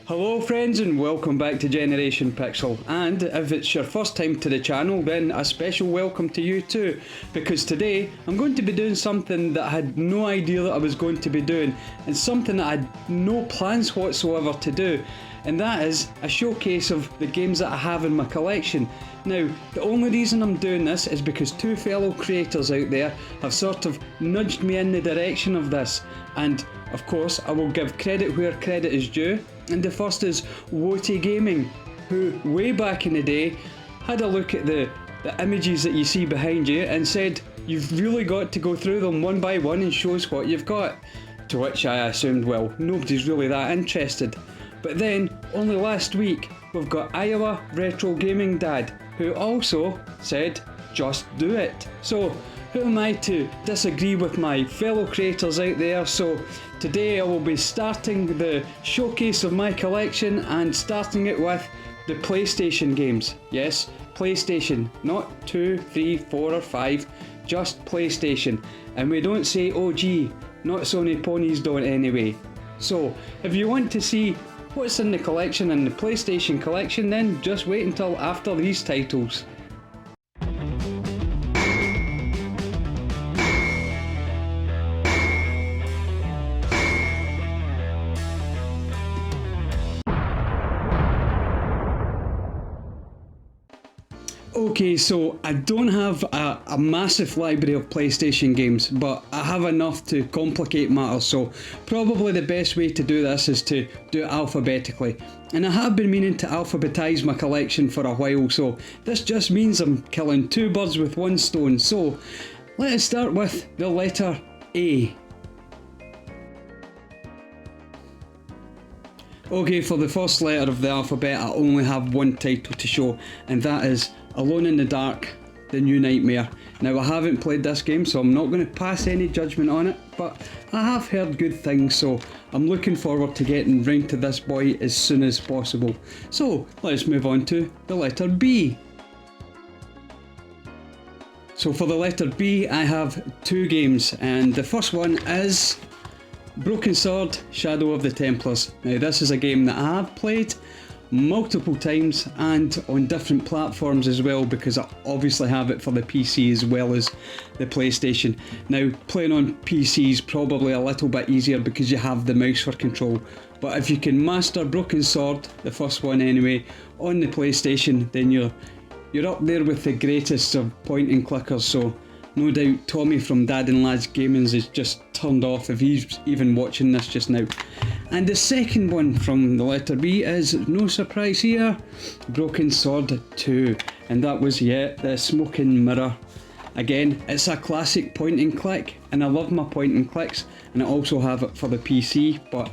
Hello friends and welcome back to Generation Pixel, and if it's your first time to the channel then a special welcome to you too, because today I'm going to be doing something that I had no idea that I was going to be doing, and something that I had no plans whatsoever to do, and that is a showcase of the games that I have in my collection. Now, the only reason I'm doing this is because two fellow creators out there have sort of nudged me in the direction of this, and of course I will give credit where credit is due. And the first is Woti Gaming, who way back in the day had a look at the images that you see behind you and said, you've really got to go through them one by one and show us what you've got. To which I assumed, well, nobody's really that interested. But then, only last week, we've got Iowa Retro Gaming Dad, who also said, just do it. So, who am I to disagree with my fellow creators out there? So today I will be starting the showcase of my collection and starting it with the PlayStation games. Yes, PlayStation, not 2, 3, 4 or 5, just PlayStation. And we don't say OG, not Sony ponies don't anyway. So if you want to see what's in the collection and the PlayStation collection, then just wait until after these titles. Okay, so I don't have a massive library of PlayStation games, but I have enough to complicate matters, so probably the best way to do this is to do it alphabetically. And I have been meaning to alphabetise my collection for a while, so this just means I'm killing two birds with one stone. So let us start with the letter A. Okay, for the first letter of the alphabet I only have one title to show, and that is Alone in the Dark, The New Nightmare. Now I haven't played this game, so I'm not going to pass any judgment on it, but I have heard good things, so I'm looking forward to getting round to this boy as soon as possible. So let's move on to the letter B. So for the letter B I have two games, and the first one is Broken Sword, Shadow of the Templars. Now this is a game that I have played multiple times and on different platforms as well, because I obviously have it for the PC as well as the PlayStation. Now playing on PC is probably a little bit easier because you have the mouse for control, but if you can master Broken Sword, the first one anyway, on the PlayStation, then you're up there with the greatest of point and clickers. So no doubt Tommy from Dad and Lads Gaming's is just turned off if he's even watching this just now. And the second one from the letter B is, no surprise here, Broken Sword 2. And that was, the Smoking Mirror. Again, it's a classic point and click, and I love my point and clicks, and I also have it for the PC, but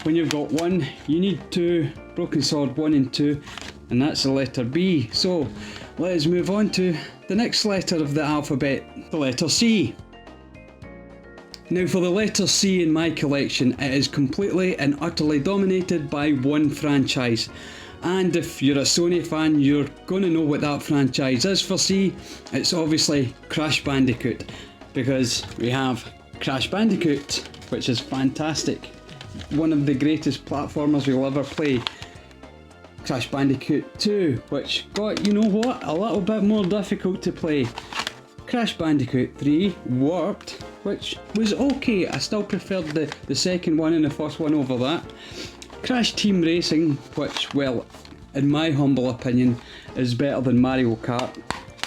when you've got one, you need two, Broken Sword 1 and 2, and that's the letter B. So let's move on to the next letter of the alphabet, the letter C. Now for the letter C in my collection, it is completely and utterly dominated by one franchise. And if you're a Sony fan, you're going to know what that franchise is for C. It's obviously Crash Bandicoot, because we have Crash Bandicoot, which is fantastic. One of the greatest platformers we'll ever play. Crash Bandicoot 2, which got, you know what, a little bit more difficult to play. Crash Bandicoot 3, Warped, which was okay. I still preferred the second one and the first one over that. Crash Team Racing, which, well, in my humble opinion, is better than Mario Kart.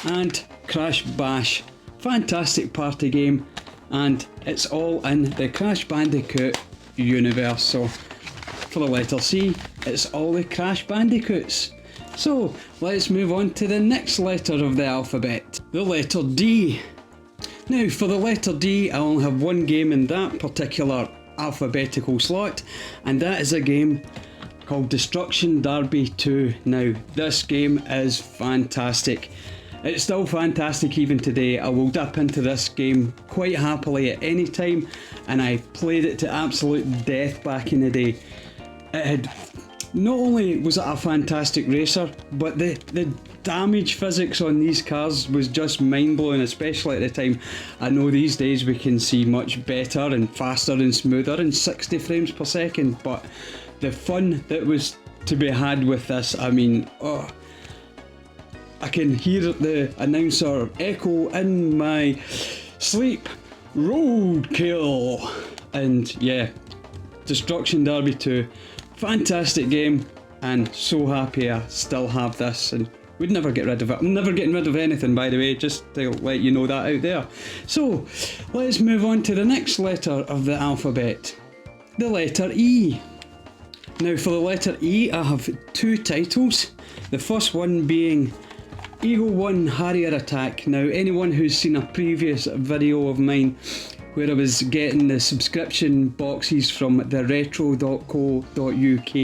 And Crash Bash, fantastic party game, and it's all in the Crash Bandicoot universe. So for the letter C, it's all the Crash Bandicoots. So let's move on to the next letter of the alphabet, the letter D. Now for the letter D, I only have one game in that particular alphabetical slot, and that is a game called Destruction Derby 2. Now this game is fantastic. It's still fantastic even today. I will dip into this game quite happily at any time, and I played it to absolute death back in the day. It had, not only was it a fantastic racer, but the damage physics on these cars was just mind-blowing, especially at the time. I know these days we can see much better and faster and smoother in 60 frames per second, but the fun that was to be had with this. I mean, oh, I can hear the announcer echo in my sleep. Roadkill! And yeah, Destruction Derby 2. Fantastic game, and so happy I still have this, and we'd never get rid of it. I'm never getting rid of anything, by the way, just to let you know that out there. So, let's move on to the next letter of the alphabet. The letter E. Now for the letter E, I have two titles. The first one being Eagle 1 Harrier Attack. Now anyone who's seen a previous video of mine where I was getting the subscription boxes from the retro.co.uk,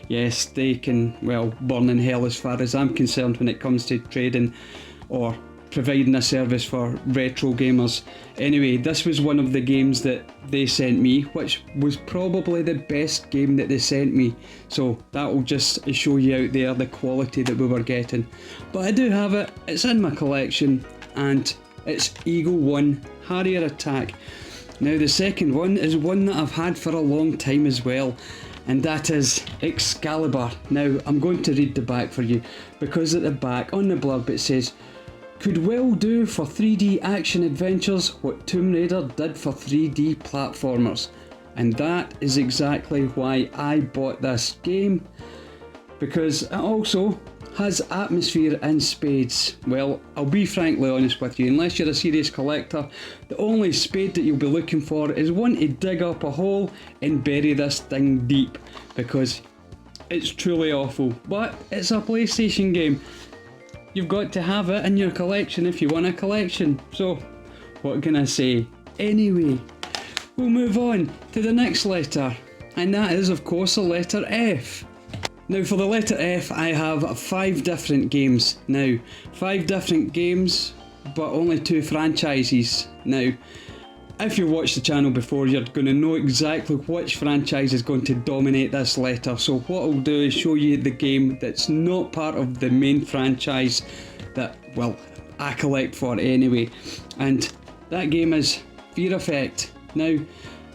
yes, they can, well, burn in hell as far as I'm concerned when it comes to trading or providing a service for retro gamers. Anyway, this was one of the games that they sent me, which was probably the best game that they sent me, so that will just show you out there the quality that we were getting. But I do have it, it's in my collection, and it's Eagle 1 Harrier Attack. Now the second one is one that I've had for a long time as well, and that is Excalibur. Now I'm going to read the back for you, because at the back on the blurb it says, could well do for 3D action adventures what Tomb Raider did for 3D platformers. And that is exactly why I bought this game, because it also has atmosphere in spades. Well, I'll be frankly honest with you, unless you're a serious collector, the only spade that you'll be looking for is one to dig up a hole and bury this thing deep, because it's truly awful. But it's a PlayStation game. You've got to have it in your collection if you want a collection. So, what can I say? Anyway, we'll move on to the next letter, and that is of course the letter F. Now for the letter F, I have 5 different games. Now, 5 different games, but only 2 franchises. Now, if you've watched the channel before, you're going to know exactly which franchise is going to dominate this letter. So what I'll do is show you the game that's not part of the main franchise that, well, I collect for anyway. And that game is Fear Effect. Now,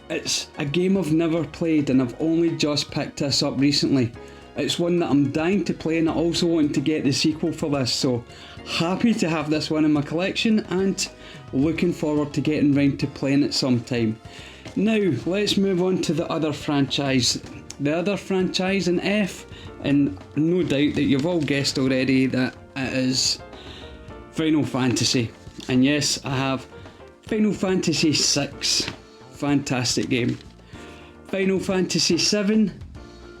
it's a game I've never played, and I've only just picked this up recently. It's one that I'm dying to play, and I also want to get the sequel for this, so happy to have this one in my collection and looking forward to getting round to playing it sometime. Now let's move on to the other franchise. The other franchise in F, and no doubt that you've all guessed already that it is Final Fantasy. And yes, I have Final Fantasy 6, fantastic game. Final Fantasy 7,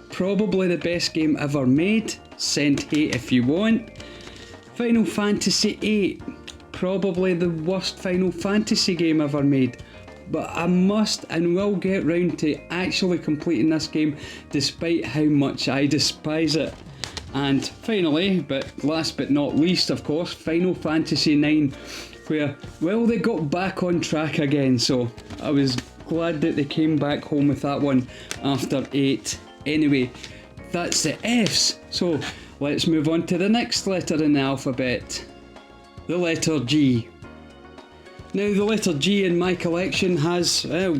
probably the best game ever made, send hate if you want. Final Fantasy 8, probably the worst Final Fantasy game ever made, but I must and will get round to actually completing this game despite how much I despise it. And finally, but last but not least of course, Final Fantasy 9, where, well, they got back on track again, so I was glad that they came back home with that one after 8. Anyway, that's the F's, so let's move on to the next letter in the alphabet, the letter G. Now the letter G in my collection has 5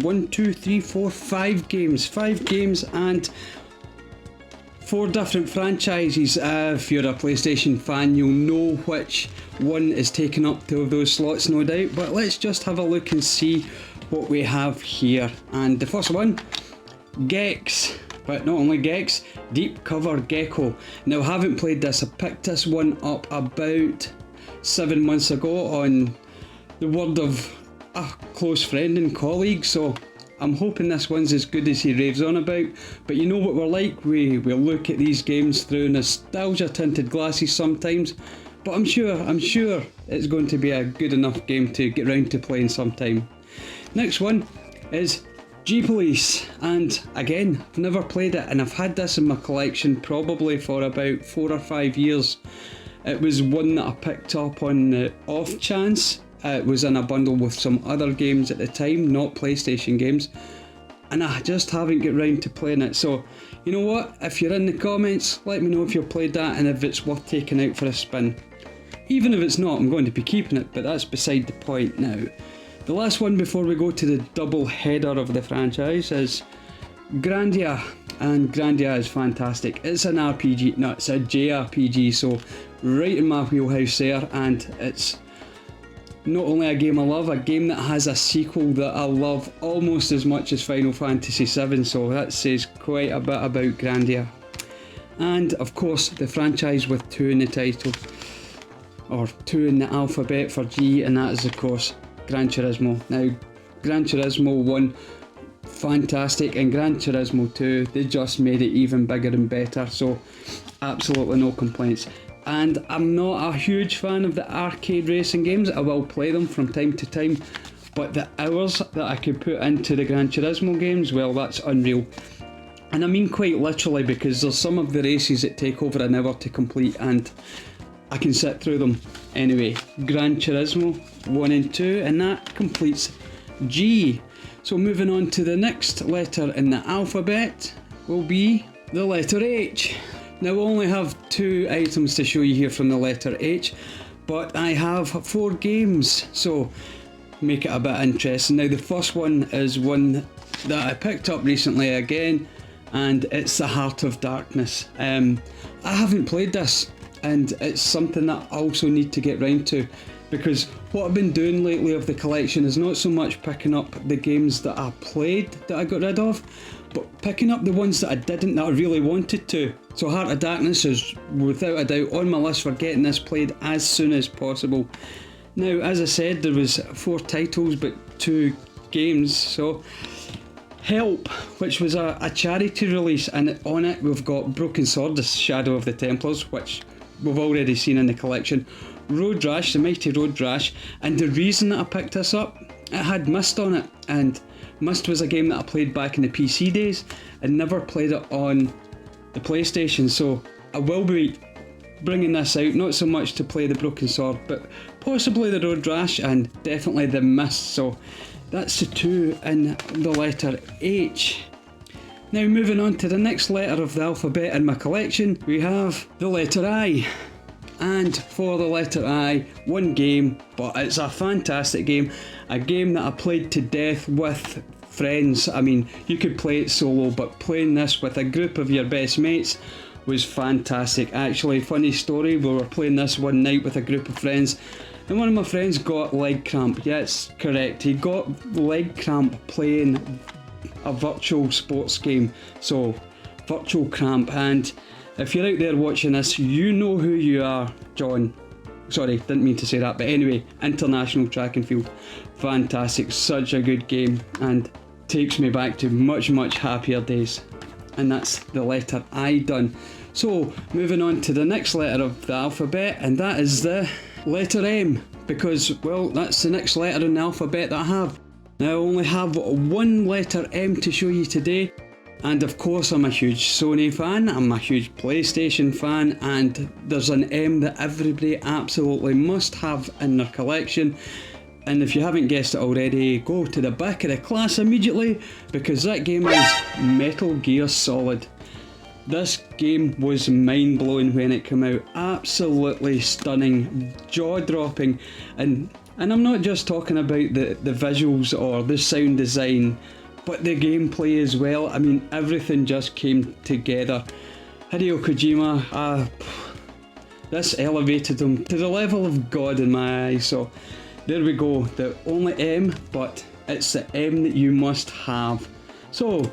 games. 5 games and 4 different franchises. If you're a PlayStation fan, you'll know which one is taking up 2 of those slots, no doubt, but let's just have a look and see what we have here. And the first one, Gex. But not only Gex, Deep Cover Gecko. Now I haven't played this, I picked this one up about 7 months ago on the word of a close friend and colleague, so I'm hoping this one's as good as he raves on about. But you know what we're like, we look at these games through nostalgia tinted glasses sometimes, but I'm sure it's going to be a good enough game to get round to playing sometime. Next one is G-Police, and again, I've never played it, and I've had this in my collection probably for about 4 or 5 years. It was one that I picked up on the off chance. It was in a bundle with some other games at the time, not PlayStation games, and I just haven't got round to playing it. So, you know what, if you're in the comments, let me know if you've played that and if it's worth taking out for a spin. Even if it's not, I'm going to be keeping it, but that's beside the point now. The last one before we go to the double header of the franchise is Grandia, and Grandia is fantastic. It's an RPG, no, it's a JRPG, so right in my wheelhouse there, and it's not only a game I love, a game that has a sequel that I love almost as much as Final Fantasy VII, so that says quite a bit about Grandia. And of course the franchise with 2 in the title, or 2 in the alphabet for G, and that is of course Gran Turismo. Now Gran Turismo 1, fantastic, and Gran Turismo 2, they just made it even bigger and better, so absolutely no complaints. And I'm not a huge fan of the arcade racing games. I will play them from time to time, but the hours that I could put into the Gran Turismo games, well, that's unreal. And I mean quite literally, because there's some of the races that take over an hour to complete, and I can sit through them. Anyway, Gran Turismo 1 and 2, and that completes G. So moving on to the next letter in the alphabet will be the letter H. Now I only have 2 items to show you here from the letter H, but I have 4 games, so make it a bit interesting. Now the first one is one that I picked up recently again, and it's the Heart of Darkness. I haven't played this, and it's something that I also need to get round to, because what I've been doing lately of the collection is not so much picking up the games that I played that I got rid of, but picking up the ones that I didn't, that I really wanted to. So Heart of Darkness is without a doubt on my list for getting this played as soon as possible. Now, as I said, there was 4 titles but 2 games, so Help, which was a charity release, and on it we've got Broken Sword, the Shadow of the Templars, which we've already seen in the collection, Road Rash, the mighty Road Rash, and the reason that I picked this up, it had Myst on it, and Myst was a game that I played back in the PC days and never played it on the PlayStation, so I will be bringing this out, not so much to play the Broken Sword, but possibly the Road Rash and definitely the Myst, so that's the 2 in the letter H. Now moving on to the next letter of the alphabet in my collection, we have the letter I. And for the letter I, 1 game, but it's a fantastic game, a game that I played to death with friends. I mean, you could play it solo, but playing this with a group of your best mates was fantastic. Actually, funny story, we were playing this one night with a group of friends, and one of my friends got leg cramp. Yes, correct, he got leg cramp playing a virtual sports game, so virtual cramp. And if you're out there watching this, you know who you are, John. Sorry, didn't mean to say that, but anyway, International Track and Field. Fantastic, such a good game, and takes me back to much happier days. And that's the letter I done. So, moving on to the next letter of the alphabet, and that is the letter M, because, well, that's the next letter in the alphabet that I have. Now, I only have 1 letter M to show you today. And of course I'm a huge Sony fan, I'm a huge PlayStation fan, and there's an M that everybody absolutely must have in their collection. And if you haven't guessed it already, go to the back of the class immediately, because that game is Metal Gear Solid. This game was mind-blowing when it came out, absolutely stunning, jaw-dropping, and I'm not just talking about the visuals or the sound design, but the gameplay as well. I mean, everything just came together. Hideo Kojima, this elevated him to the level of God in my eyes. So there we go, the only M, but it's the M that you must have. So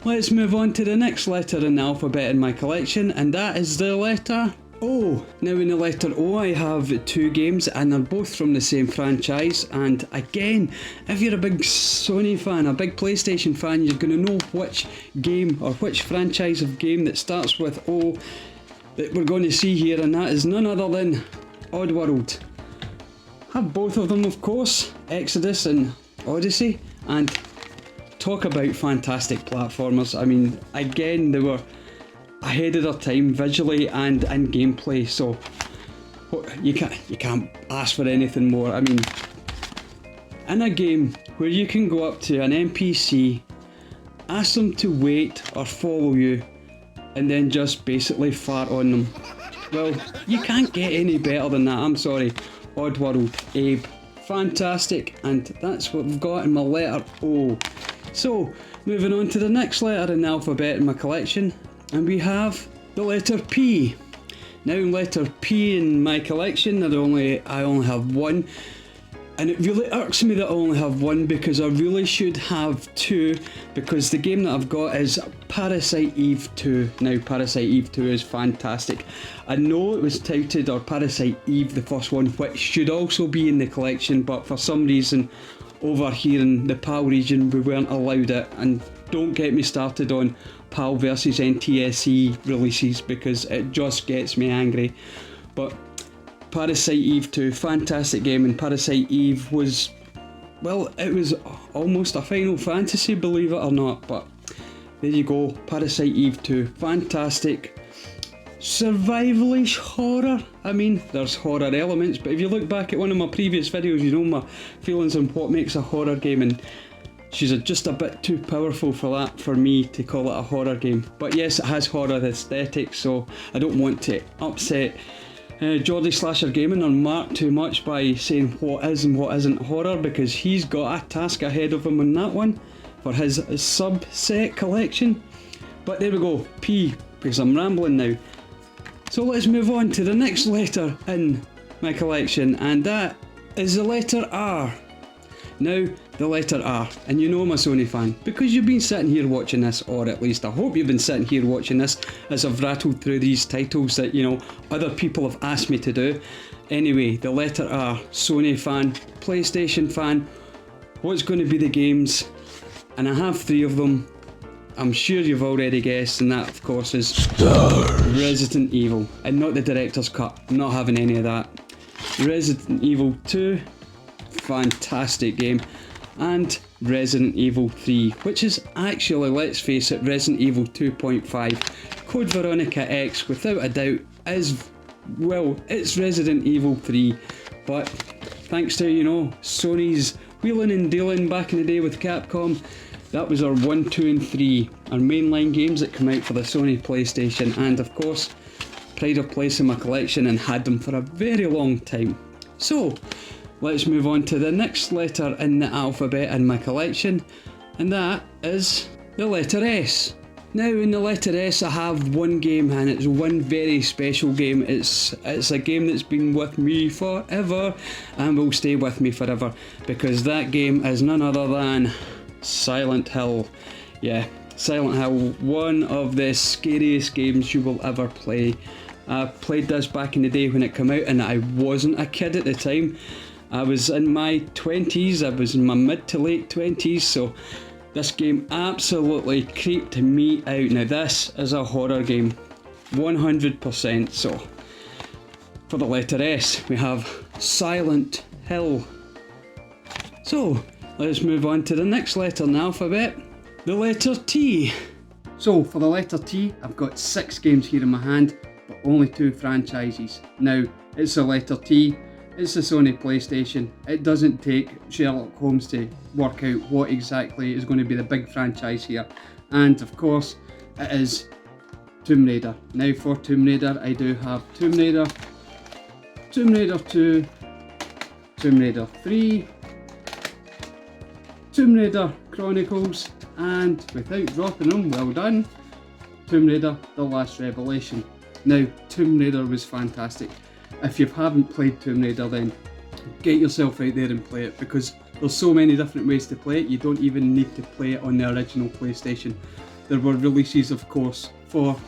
let's move on to the next letter in the alphabet in my collection, and that is the letter O. Now in the letter O I have 2 games, and they're both from the same franchise, and again, if you're a big Sony fan, a big PlayStation fan, you're going to know which game or which franchise of game that starts with O that we're going to see here, and that is none other than Oddworld. Have both of them, of course, Exodus and Odyssey, and talk about fantastic platformers. I mean, again, they were ahead of their time visually and in gameplay, so you can't ask for anything more. I mean, in a game where you can go up to an NPC, ask them to wait or follow you, and then just basically fart on them, well, you can't get any better than that. I'm sorry. Oddworld, Abe, fantastic, and that's what we've got in my letter O. So, moving on to the next letter in the alphabet in my collection, and we have the letter P. Now, letter P in my collection, I only have one, and it really irks me that I only have one because I really should have two, because the game that I've got is Parasite Eve 2. Now, Parasite Eve 2 is fantastic. I know it was touted, or Parasite Eve, the first one, which should also be in the collection, but for some reason over here in the PAL region we weren't allowed it. And don't get me started on PAL versus NTSC releases because it just gets me angry. But Parasite Eve 2, fantastic game, and Parasite Eve was, well, it was almost a Final Fantasy, believe it or not, but there you go, Parasite Eve 2, fantastic. Survivalish horror. I mean, there's horror elements, but if you look back at one of my previous videos, you know my feelings on what makes a horror game, and she's just a bit too powerful for that for me to call it a horror game. But yes, it has horror aesthetics, so I don't want to upset Geordie Slasher Gaming or Mark too much by saying what is and what isn't horror, because he's got a task ahead of him on that one for his subset collection. But there we go, P, because I'm rambling now. So let's move on to the next letter in my collection, and that is the letter R. Now, the letter R, and you know I'm a Sony fan, because you've been sitting here watching this, or at least I hope you've been sitting here watching this as I've rattled through these titles that, you know, other people have asked me to do. Anyway, the letter R, Sony fan, PlayStation fan, what's going to be the games? And I have three of them. I'm sure you've already guessed, and that of course is Resident Evil, and not the director's cut. I'm not having any of that. Resident Evil 2, fantastic game, and Resident Evil 3, which is actually, let's face it, Resident Evil 2.5. Code Veronica X, without a doubt, is, well, it's Resident Evil 3, but thanks to, you know, Sony's wheeling and dealing back in the day with Capcom, that was our 1, 2 and 3, our mainline games that come out for the Sony PlayStation, and of course, pride of place in my collection and had them for a very long time. So, let's move on to the next letter in the alphabet in my collection, and that is the letter S. Now, in the letter S I have one game, and it's one very special game. It's a game that's been with me forever and will stay with me forever, because that game is none other than Silent Hill. Yeah, Silent Hill, one of the scariest games you will ever play. I played this back in the day when it came out, and I wasn't a kid at the time. I was in my 20s, I was in my mid to late 20s, so this game absolutely creeped me out. Now this is a horror game, 100%, so for the letter S we have Silent Hill. So, let's move on to the next letter in the alphabet, the letter T. So for the letter T, I've got 6 games here in my hand, but only 2 franchises. Now, it's the letter T, it's the Sony PlayStation. It doesn't take Sherlock Holmes to work out what exactly is going to be the big franchise here. And of course, it is Tomb Raider. Now for Tomb Raider, I do have Tomb Raider, Tomb Raider 2, Tomb Raider 3, Tomb Raider Chronicles, and without dropping them, well done, Tomb Raider The Last Revelation. Now, Tomb Raider was fantastic. If you haven't played Tomb Raider, then get yourself out there and play it, because there's so many different ways to play it. You don't even need to play it on the original PlayStation. There were releases, of course, for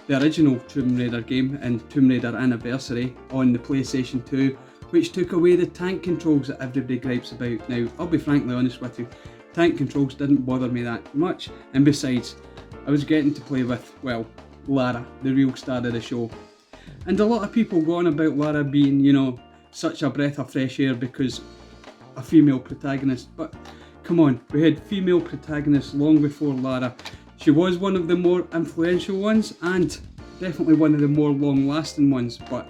the original Tomb Raider game and Tomb Raider Anniversary on the PlayStation 2, which took away the tank controls that everybody gripes about. Now, I'll be frankly honest with you, tank controls didn't bother me that much, and besides, I was getting to play with, well, Lara, the real star of the show. And a lot of people go on about Lara being, you know, such a breath of fresh air because a female protagonist, but come on, we had female protagonists long before Lara. She was one of the more influential ones, and definitely one of the more long-lasting ones, but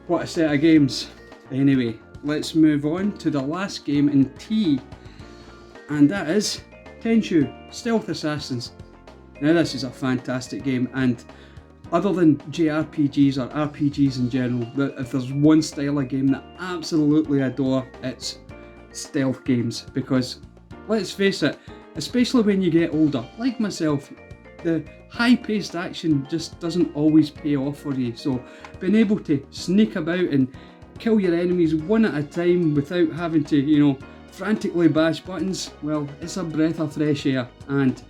what a set of games. Anyway, let's move on to the last game in T, and that is Tenchu, Stealth Assassins. Now this is a fantastic game, and other than JRPGs or RPGs in general, if there's one style of game that I absolutely adore, it's stealth games, because let's face it, especially when you get older. Like myself, the high-paced action just doesn't always pay off for you, so being able to sneak about and kill your enemies one at a time without having to, you know, frantically bash buttons, well, it's a breath of fresh air, and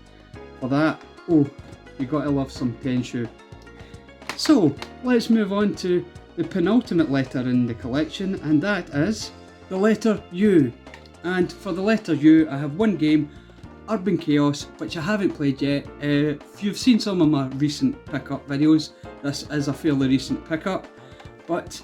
for that, oh, you gotta love some Tenshu. So, let's move on to the penultimate letter in the collection, and that is the letter U. And for the letter U, I have one game, Urban Chaos, which I haven't played yet. If you've seen some of my recent pickup videos, this is a fairly recent pickup, but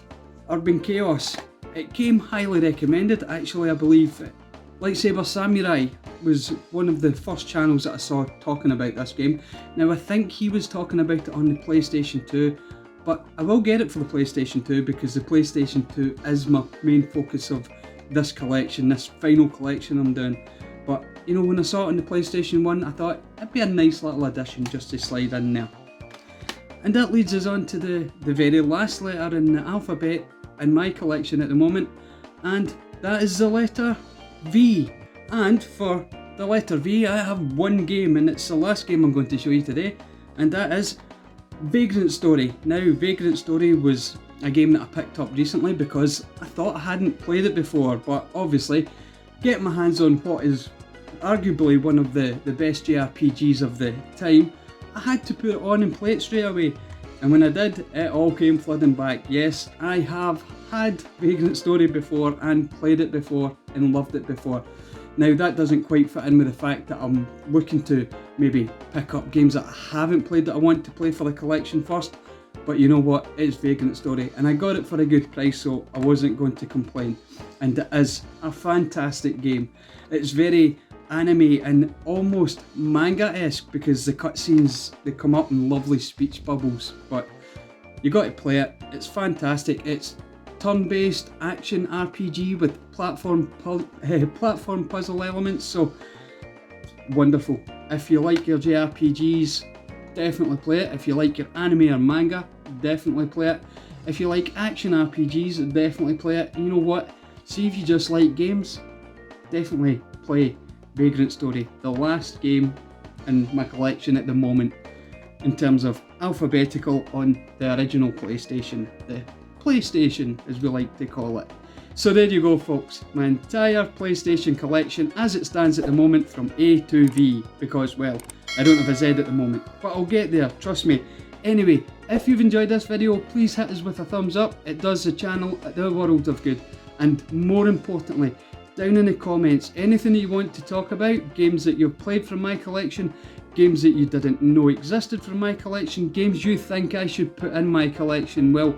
Urban Chaos, it came highly recommended. Actually, I believe Lightsaber Samurai was one of the first channels that I saw talking about this game. Now, I think he was talking about it on the PlayStation 2, but I will get it for the PlayStation 2 because the PlayStation 2 is my main focus of this collection, this final collection I'm doing. But, you know, when I saw it on the PlayStation 1, I thought it'd be a nice little addition just to slide in there. And that leads us on to the very last letter in the alphabet in my collection at the moment, and that is the letter V. And for the letter V, I have one game, and it's the last game I'm going to show you today, and that is Vagrant Story. Now, Vagrant Story was a game that I picked up recently because I thought I hadn't played it before, but obviously getting my hands on what is arguably one of the best JRPGs of the time, I had to put it on and play it straight away. And when I did, it all came flooding back. Yes, I have had Vagrant Story before and played it before and loved it before. Now, that doesn't quite fit in with the fact that I'm looking to maybe pick up games that I haven't played that I want to play for the collection first. But you know what, it's Vagrant Story, and I got it for a good price, so I wasn't going to complain. And it is a fantastic game. It's very anime and almost manga-esque because the cutscenes, they come up in lovely speech bubbles, but you got to play it. It's fantastic. It's turn-based action RPG with platform puzzle elements, so wonderful. If you like your JRPGs, definitely play it. If you like your anime or manga, definitely play it. If you like action RPGs, definitely play it. And you know what? See if you just like games, definitely play Vagrant Story, the last game in my collection at the moment in terms of alphabetical on the original PlayStation, the PlayStation as we like to call it. So there you go, folks, my entire PlayStation collection as it stands at the moment from A to V, because, well, I don't have a Z at the moment, but I'll get there, trust me. Anyway, if you've enjoyed this video, please hit us with a thumbs up. It does the channel the world of good. And more importantly, down in the comments, anything that you want to talk about, games that you've played from my collection, games that you didn't know existed from my collection, games you think I should put in my collection, well,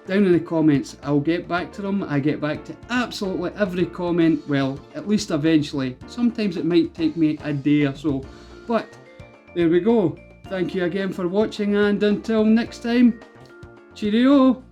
down in the comments, I'll get back to them. I get back to absolutely every comment, well, at least eventually. Sometimes it might take me a day or so, but there we go. Thank you again for watching, and until next time, cheerio!